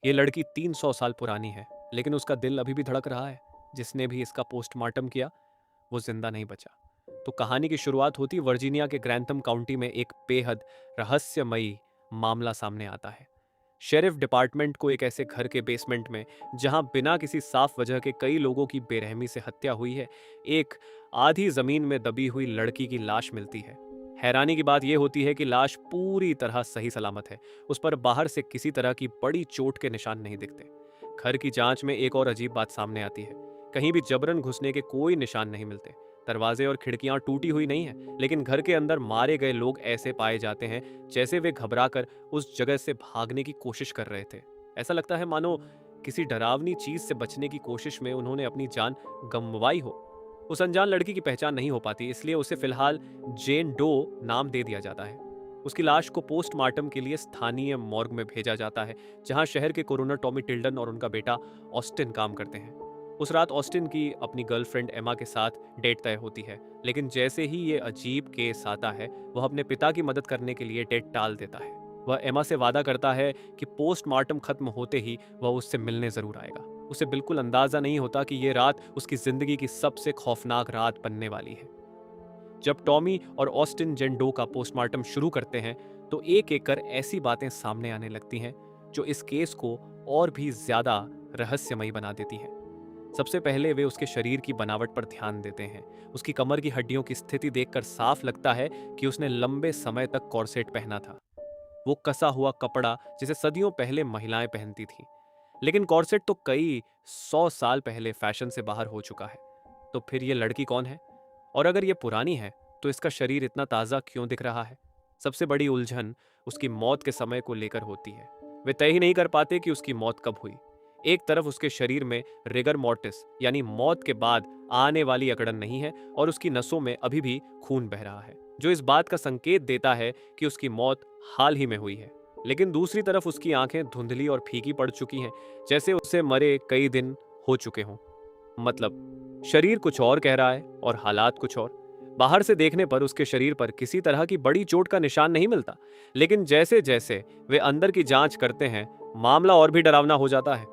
ये लड़की 300 साल पुरानी है, लेकिन उसका दिल अभी भी धड़क रहा है। जिसने भी इसका पोस्टमार्टम किया, वो जिंदा नहीं बचा। तो कहानी की शुरुआत होती वर्जीनिया के ग्रैंथम काउंटी में एक बेहद रहस्यमयी मामला सामने आता है। शेरिफ डिपार्टमेंट को एक ऐसे घर के बेसमेंट में, जहां बिना किसी साफ वजह के कई लोगों की बेरहमी से हत्या हुई है, एक आधी जमीन में दबी हुई लड़की की लाश मिलती है। हैरानी की बात यह होती है कि लाश पूरी तरह सही सलामत है। उस पर बाहर से किसी तरह की बड़ी चोट के निशान नहीं दिखते। घर की जांच में एक और अजीब बात सामने आती है। कहीं भी जबरन घुसने के कोई निशान नहीं मिलते। दरवाजे और खिड़कियां टूटी हुई नहीं है, लेकिन घर के अंदर मारे गए लोग ऐसे पाए जाते हैं जैसे वे घबराकर उस जगह से भागने की कोशिश कर रहे थे। ऐसा लगता है मानो किसी डरावनी चीज से बचने की कोशिश में उन्होंने अपनी जान गंवाई हो। उस अनजान लड़की की पहचान नहीं हो पाती, इसलिए उसे फिलहाल जेन डो नाम दे दिया जाता है। उसकी लाश को पोस्टमार्टम के लिए स्थानीय मॉर्ग में भेजा जाता है, जहां शहर के कोरोनर टॉमी टिल्डन और उनका बेटा ऑस्टिन काम करते हैं। उस रात ऑस्टिन की अपनी गर्लफ्रेंड एमा के साथ डेट तय होती है, लेकिन जैसे ही ये अजीब केस आता है, वह अपने पिता की मदद करने के लिए डेट टाल देता है। वह एमा से वादा करता है कि पोस्टमार्टम खत्म होते ही वह उससे मिलने जरूर आएगा। उसे बिल्कुल अंदाजा नहीं होता कि यह रात उसकी जिंदगी की सबसे खौफनाक रात बनने वाली है। जब टॉमी और ऑस्टिन जेन डो का पोस्टमार्टम शुरू करते हैं, तो एक एक कर ऐसी बातें सामने आने लगती हैं जो इस केस को और भी ज्यादा रहस्यमयी बना देती हैं। सबसे पहले वे उसके शरीर की बनावट पर ध्यान देते हैं। उसकी कमर की हड्डियों की स्थिति देखकर साफ लगता है कि उसने लंबे समय तक कॉर्सेट पहना था। वो कसा हुआ कपड़ा जिसे सदियों पहले महिलाएं पहनती थीं। लेकिन कॉर्सेट तो कई 100 साल पहले फैशन से बाहर हो चुका है। तो फिर ये लड़की कौन है? और अगर ये पुरानी है, तो इसका शरीर इतना ताज़ा क्यों दिख रहा है? सबसे बड़ी उलझन उसकी मौत के समय को लेकर होती है। वे तय ही नहीं कर पाते कि उसकी मौत कब हुई। एक तरफ उसके शरीर में रिगर मोर्टिस यानी मौत के बाद आने वाली अकड़न नहीं है, और उसकी नसों में अभी भी खून बह रहा है, जो इस बात का संकेत देता है कि उसकी मौत हाल ही में हुई है। लेकिन दूसरी तरफ उसकी आंखें धुंधली और फीकी पड़ चुकी हैं, जैसे उसे मरे कई दिन हो चुके हों। मतलब शरीर कुछ और कह रहा है और हालात कुछ और। बाहर से देखने पर उसके शरीर पर किसी तरह की बड़ी चोट का निशान नहीं मिलता, लेकिन जैसे जैसे वे अंदर की जांच करते हैं, मामला और भी डरावना हो जाता है।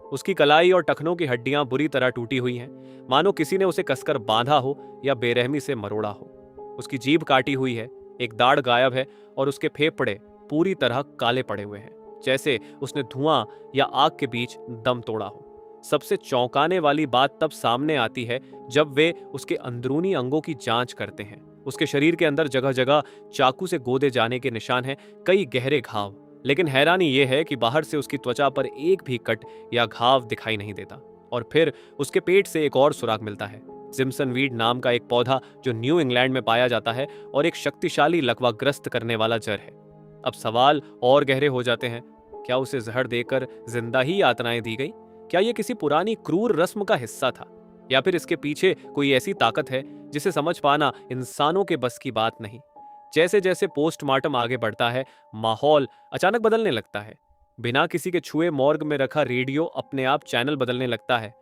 उसकी कलाई और टखनों की हड्डियां बुरी तरह टूटी हुई हैं, मानो किसी ने उसे कसकर बांधा हो या बेरहमी से मरोड़ा हो। उसकी जीभ काटी हुई है, एक दाढ़ गायब है, और उसके फेफड़े पूरी तरह काले पड़े हुए हैं, जैसे उसने धुआं या आग के बीच दम तोड़ा हो। सबसे चौंकाने वाली बात तब सामने आती है जब वे उसके अंदरूनी अंगों की जांच करते हैं। उसके शरीर के अंदर जगह जगह चाकू से गोदे जाने के निशान हैं, कई गहरे घाव। लेकिन हैरानी यह है कि बाहर से उसकी त्वचा पर एक भी कट या घाव दिखाई नहीं देता। और फिर उसके पेट से एक और सुराग मिलता है, जिम्सन वीड नाम का एक पौधा जो न्यू इंग्लैंड में पाया जाता है और एक शक्तिशाली लकवाग्रस्त करने वाला जड़ है। अब सवाल और गहरे हो जाते हैं। क्या उसे जहर देकर जिंदा ही यातनाएं दी गई? क्या यह किसी पुरानी क्रूर रस्म का हिस्सा था, या फिर इसके पीछे कोई ऐसी ताकत है जिसे समझ पाना इंसानों के बस की बात नहीं? जैसे जैसे पोस्टमार्टम आगे बढ़ता है, माहौल अचानक बदलने लगता है। बिना किसी के छुए मॉर्ग में रखा रेडियो अपने आप चैनल बदलने लगता है।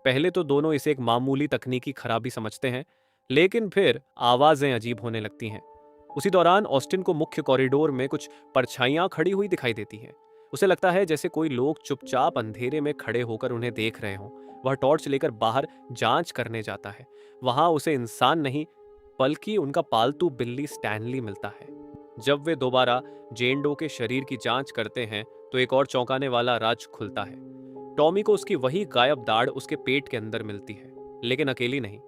पहले तो दोनों इसे एक मामूली तकनीकी खराबी समझते हैं, लेकिन फिर आवाजें अजीब होने लगती हैं। उसी दौरान ऑस्टिन को मुख्य कॉरिडोर में कुछ परछाइयां खड़ी हुई दिखाई देती हैं। उसे लगता है जैसे कोई लोग चुपचाप अंधेरे में खड़े होकर उन्हें देख रहे हों। वह टॉर्च लेकर बाहर जांच करने जाता है। वहां उसे इंसान नहीं, बल्कि उनका पालतू बिल्ली स्टैनली मिलता है। जब वे दोबारा जेन डो के शरीर की जांच करते हैं, तो एक और चौंकाने वाला राज खुलता है। टॉमी को उसकी वही गायब दाढ़ उसके पेट के अंदर मिलती है, लेकिन अकेली नहीं।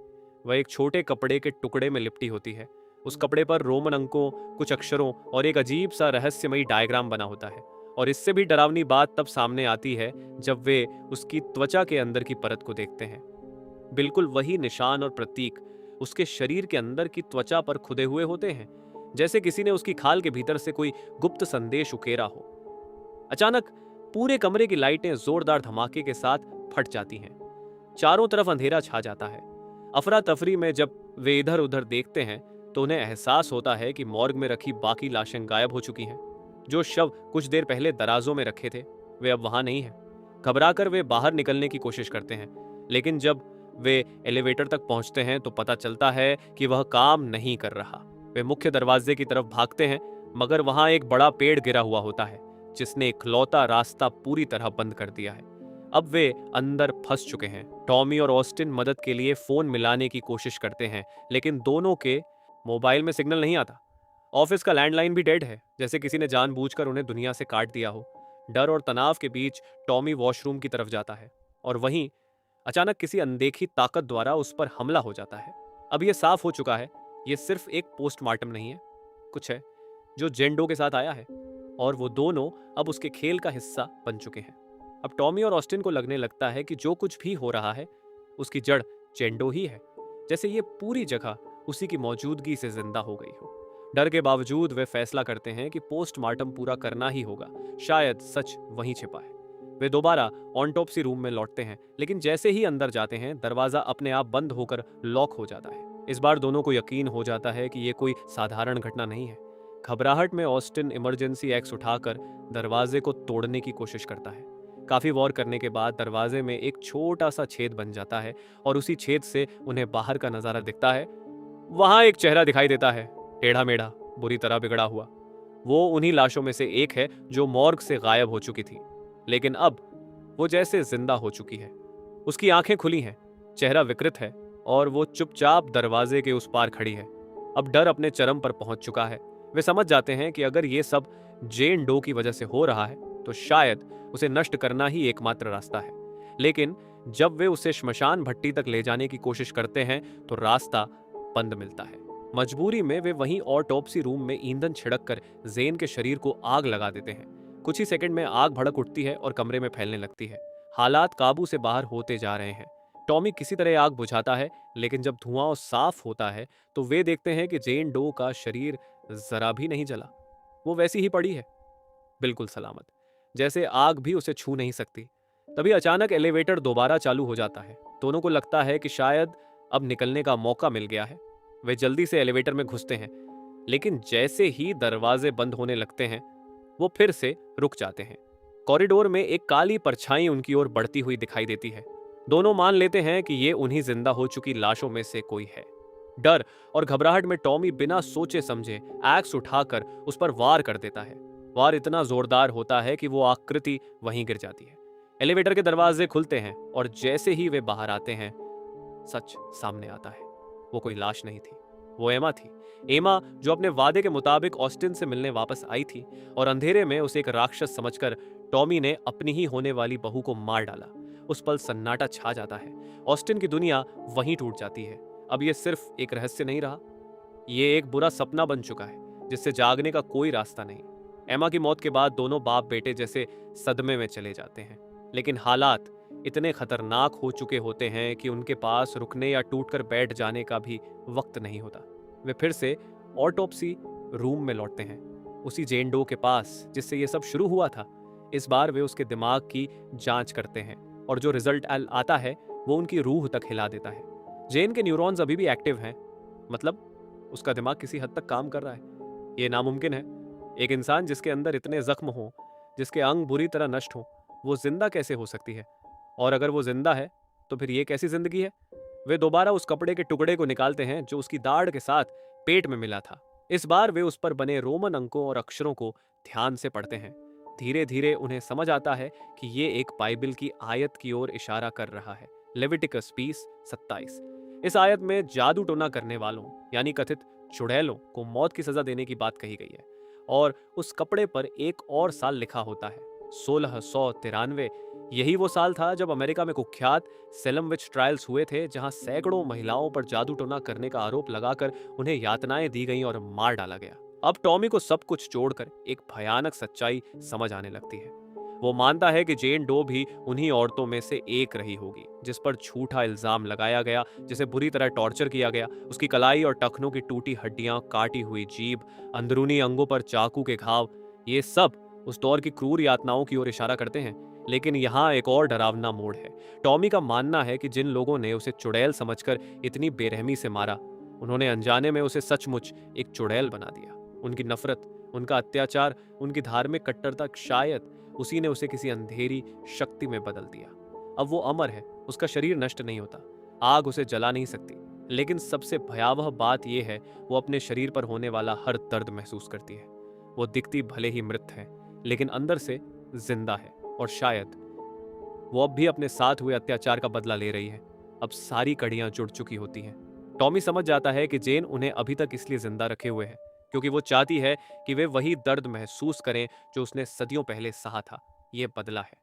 वह एक छोटे कपड़े के टुकड़े में लिपटी होती है। उस कपड़े पर रोमन अंकों, कुछ अक्षरों और एक अजीब सा रहस्यमयी डायग्राम बना होता है। और इससे भी डरावनी बात तब सामने आती है जब वे उसकी त्वचा के अंदर की परत को देखते हैं। बिल्कुल वही निशान और प्रतीक उसके शरीर के अंदर की त्वचा पर खुदे हुए होते हैं, जैसे किसी ने उसकी खाल के भीतर से कोई गुप्त संदेश उकेरा हो। अचानक पूरे कमरे की लाइटें जोरदार धमाके के साथ फट जाती हैं। चारों तरफ अंधेरा छा जाता है। अफरा तफरी में जब वे इधर उधर देखते हैं, तो उन्हें एहसास होता है कि मॉर्ग में रखी बाकी लाशें गायब हो चुकी हैं। जो शव कुछ देर पहले दराजों में रखे थे, वे अब वहां नहीं हैं। घबराकर वे बाहर निकलने की कोशिश करते हैं, लेकिन जब वे एलिवेटर तक पहुंचते हैं तो पता चलता है कि वह काम नहीं कर रहा। वे मुख्य दरवाजे की तरफ भागते हैं, मगर वहां एक बड़ा पेड़ गिरा हुआ होता है, जिसने इकलौता रास्ता पूरी तरह बंद कर दिया है। अब वे अंदर फंस चुके हैं। टॉमी और ऑस्टिन मदद के लिए फोन मिलाने की कोशिश करते हैं, लेकिन दोनों के मोबाइल में सिग्नल नहीं आता। ऑफिस का लैंडलाइन भी डेड है, जैसे किसी ने जानबूझकर उन्हें दुनिया से काट दिया हो। डर और तनाव के बीच टॉमी वॉशरूम की तरफ जाता है और वहीं अचानक किसी अनदेखी ताकत द्वारा उस पर हमला हो जाता है। अब यह साफ हो चुका है, यह सिर्फ एक पोस्टमार्टम नहीं है, कुछ है जो जेंडो के साथ आया है और वो दोनों अब उसके खेल का हिस्सा बन चुके हैं। अब टॉमी और ऑस्टिन को लगने लगता है कि जो कुछ भी हो रहा है उसकी जड़ जेंडो ही है, जैसे ये पूरी जगह उसी की मौजूदगी से जिंदा हो गई हो। डर के बावजूद वे फैसला करते हैं कि पोस्टमार्टम पूरा करना ही होगा, शायद सच वहीं छिपा है। वे दोबारा ऑटोप्सी रूम में लौटते हैं, लेकिन जैसे ही अंदर जाते हैं दरवाजा अपने आप बंद होकर लॉक हो जाता है। इस बार दोनों को यकीन हो जाता है कि यह कोई साधारण घटना नहीं है। घबराहट में ऑस्टिन इमरजेंसी एक्स उठाकर दरवाजे को तोड़ने की कोशिश करता है। काफी वॉर करने के बाद दरवाजे में एक छोटा सा छेद बन जाता है और उसी छेद से उन्हें बाहर का नजारा दिखता है। वहां एक चेहरा दिखाई देता है, टेढ़ा मेढ़ा, बुरी तरह बिगड़ा हुआ। वो उन्हीं लाशों में से एक है जो मॉर्ग से गायब हो चुकी थी, लेकिन अब वो जैसे जिंदा हो चुकी है। उसकी आंखें खुली हैं, चेहरा विकृत है और वो चुपचाप दरवाजे के उस पार खड़ी है। अब डर अपने चरम पर पहुंच चुका है। वे समझ जाते हैं कि अगर ये सब जेन डो की वजह से हो रहा है तो शायद उसे नष्ट करना ही एकमात्र रास्ता है। लेकिन जब वे उसे श्मशान भट्टी तक ले जाने की कोशिश करते हैं तो रास्ता बंद मिलता है। मजबूरी में वे वहीं ऑटोप्सी रूम में ईंधन छिड़क कर जेन के शरीर को आग लगा देते हैं। कुछ ही सेकंड में आग भड़क उठती है और कमरे में फैलने लगती है। हालात काबू से बाहर होते जा रहे हैं। टॉमी किसी तरह आग बुझाता है, लेकिन जब धुआं साफ होता है तो वे देखते हैं कि जेन डो का शरीर जरा भी नहीं जला। वो वैसी ही पड़ी है, बिल्कुल सलामत, जैसे आग भी उसे छू नहीं सकती। तभी अचानक एलिवेटर दोबारा चालू हो जाता है। दोनों को लगता है कि शायद अब निकलने का मौका मिल गया है। वे जल्दी से एलिवेटर में घुसते हैं, लेकिन जैसे ही दरवाजे बंद होने लगते हैं वो फिर से रुक जाते हैं। कॉरिडोर में एक काली परछाई उनकी ओर बढ़ती हुई दिखाई देती है। दोनों मान लेते हैं कि ये उन्हीं जिंदा हो चुकी लाशों में से कोई है। डर और घबराहट में टॉमी बिना सोचे समझे एक्स उठाकर उस पर वार कर देता है। वार इतना जोरदार होता है कि वो आकृति वहीं गिर जाती है। एलिवेटर के दरवाजे खुलते हैं और जैसे ही वे बाहर आते हैं सच सामने आता है। वो कोई लाश नहीं थी, वो एमा थी। एमा जो अपने वादे के मुताबिक ऑस्टिन से मिलने वापस आई थी और अंधेरे में उसे एक राक्षस समझकर टॉमी ने अपनी ही होने वाली बहू को मार डाला। उस पल सन्नाटा छा जाता है। ऑस्टिन की दुनिया वहीं टूट जाती है। अब यह सिर्फ एक रहस्य नहीं रहा, यह एक बुरा सपना बन चुका है जिससे जागने का कोई रास्ता नहीं। एमा की मौत के बाद दोनों बाप बेटे जैसे सदमे में चले जाते हैं, लेकिन हालात इतने खतरनाक हो चुके होते हैं कि उनके पास रुकने या टूटकर बैठ जाने का भी वक्त नहीं होता। वे फिर से ऑटोप्सी रूम में लौटते हैं, उसी जेन डो के पास जिससे ये सब शुरू हुआ था। इस बार वे उसके दिमाग की जांच करते हैं और जो रिजल्ट आता है वो उनकी रूह तक हिला देता है। जेन के न्यूरॉन्स अभी भी एक्टिव हैं, मतलब उसका दिमाग किसी हद तक काम कर रहा है। ये नामुमकिन है। एक इंसान जिसके अंदर इतने जख्म हों, जिसके अंग बुरी तरह नष्ट हों, वो जिंदा कैसे हो सकती है? और अगर वो जिंदा है तो फिर ये कैसी जिंदगी है? वे दोबारा उस कपड़े के टुकड़े को निकालते हैं जो उसकी दाढ़ के साथ पेट में मिला था। इस बार वे उस पर बने रोमन अंकों और अक्षरों को ध्यान से पढ़ते हैं। धीरे धीरे उन्हें समझ आता है कि ये एक बाइबल की आयत की ओर इशारा कर रहा है। लेविटिकस 20:27। इस आयत में जादू टोना करने वालों यानी कथित चुड़ैलों को मौत की सजा देने की बात कही गई है और उस कपड़े पर एक और साल लिखा होता है, 1693। यही वो साल था जब अमेरिका में कुख्यात सेलम विच ट्रायल्स हुए थे, जहां सैकड़ों महिलाओं पर जादू टोना करने का आरोप लगाकर उन्हें यातनाएं दी गईं और मार डाला गया। अब टॉमी को सब कुछ जोड़कर एक भयानक सच्चाई समझ आने लगती है। वो मानता है कि जेन डो भी उन्हीं औरतों में से एक रही होगी जिस पर झूठा इल्जाम लगाया गया, जिसे बुरी तरह टॉर्चर किया गया। उसकी कलाई और टखनों की टूटी हड्डियां, काटी हुई जीभ, अंदरूनी अंगों पर चाकू के घाव, ये सब उस दौर की क्रूर यातनाओं की ओर इशारा करते हैं। लेकिन यहाँ एक और डरावना मोड़ है। टॉमी का मानना है कि जिन लोगों ने उसे चुड़ैल समझकर इतनी बेरहमी से मारा, उन्होंने अनजाने में उसे सचमुच एक चुड़ैल बना दिया। उनकी नफरत, उनका अत्याचार, उनकी धार्मिक कट्टरता, शायद उसी ने उसे किसी अंधेरी शक्ति में बदल दिया। अब वो अमर है, उसका शरीर नष्ट नहीं होता, आग उसे जला नहीं सकती, लेकिन सबसे भयावह बात यह है वो अपने शरीर पर होने वाला हर दर्द महसूस करती है। वो दिखती भले ही मृत है, लेकिन अंदर से जिंदा है और शायद वो अब भी अपने साथ हुए अत्याचार का बदला ले रही है। अब सारी कड़ियां जुड़ चुकी होती हैं। टॉमी समझ जाता है कि जेन उन्हें अभी तक इसलिए जिंदा रखे हुए है क्योंकि वो चाहती है कि वे वही दर्द महसूस करें जो उसने सदियों पहले सहा था। ये बदला है,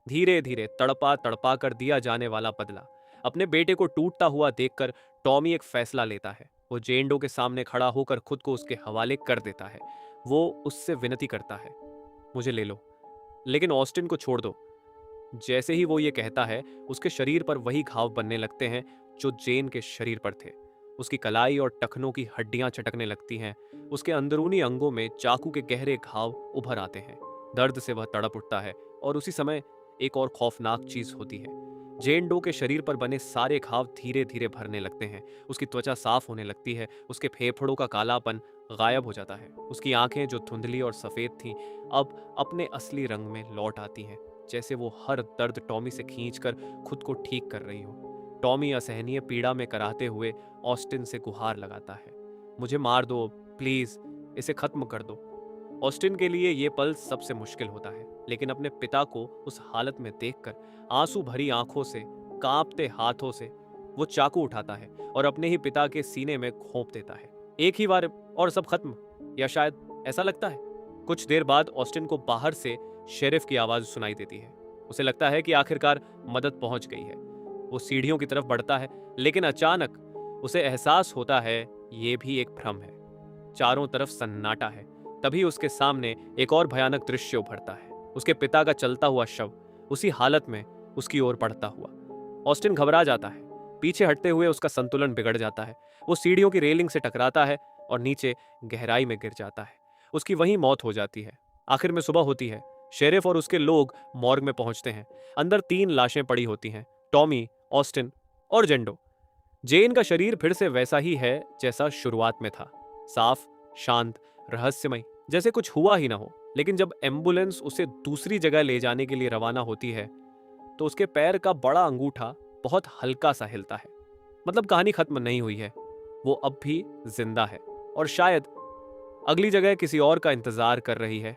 धीरे धीरे तड़पा तड़पा कर दिया जाने वाला बदला। अपने बेटे को टूटता हुआ देखकर टॉमी एक फैसला लेता है। वो जेन डो के सामने खड़ा होकर खुद को उसके हवाले कर देता है। वो उससे विनती करता है, मुझे ले लो, लेकिन ऑस्टिन को छोड़ दो। जैसे ही वो ये कहता है, उसके शरीर पर वही घाव बनने लगते हैं जो जेन के शरीर पर थे। उसकी कलाई और टखनों की हड्डियां चटकने लगती हैं। उसके अंदरूनी अंगों में चाकू के गहरे घाव उभर आते हैं। दर्द से वह तड़प उठता है और उसी समय एक और खौफनाक चीज होती है। जेन डो के शरीर पर बने सारे घाव धीरे धीरे भरने लगते हैं। उसकी त्वचा साफ होने लगती है। उसके फेफड़ों का कालापन गायब हो जाता है। उसकी आंखें जो धुंधली और सफेद थीं अब अपने असली रंग में लौट आती हैं, जैसे वो हर दर्द टॉमी से खींचकर खुद को ठीक कर रही हो। टॉमी असहनीय पीड़ा में कराहते हुए ऑस्टिन से गुहार लगाता है, मुझे मार दो प्लीज, इसे खत्म कर दो। ऑस्टिन के लिए ये पल सबसे मुश्किल होता है, लेकिन अपने पिता को उस हालत में देखकर आंसू भरी आंखों से, कांपते हाथों से वो चाकू उठाता है और अपने ही पिता के सीने में घोंप देता है। एक ही बार और सब खत्म, या शायद ऐसा लगता है। कुछ देर बाद ऑस्टिन को बाहर से शेरिफ की आवाज सुनाई देती है। उसे लगता है कि आखिरकार मदद पहुंच गई है। वो सीढ़ियों की तरफ बढ़ता है, लेकिन अचानक उसे एहसास होता है ये भी एक भ्रम है। चारों तरफ सन्नाटा है। तभी उसके सामने एक और भयानक दृश्य उभरता है। उसके पिता का चलता हुआ शव उसी हालत में उसकी ओर बढ़ता हुआ। ऑस्टिन घबरा जाता है। पीछे हटते हुए उसका संतुलन बिगड़ जाता है। वो सीढ़ियों की रेलिंग से टकराता है और नीचे गहराई में गिर जाता है। उसकी वहीं मौत हो जाती है। आखिर में सुबह होती है। शेरिफ और उसके लोग मॉर्ग में पहुंचते हैं। अंदर 3 लाशें पड़ी होती हैं, टॉमी, ऑस्टिन और जेंडो। जेन का शरीर फिर से वैसा ही है जैसा शुरुआत में था, साफ, शांत, रहस्यमय, जैसे कुछ हुआ ही ना हो। लेकिन जब एम्बुलेंस उसे दूसरी जगह ले जाने के लिए रवाना होती है तो उसके पैर का बड़ा अंगूठा बहुत हल्का सा हिलता है। मतलब कहानी खत्म नहीं हुई है, वो अब भी जिंदा है और शायद अगली जगह किसी और का इंतजार कर रही है।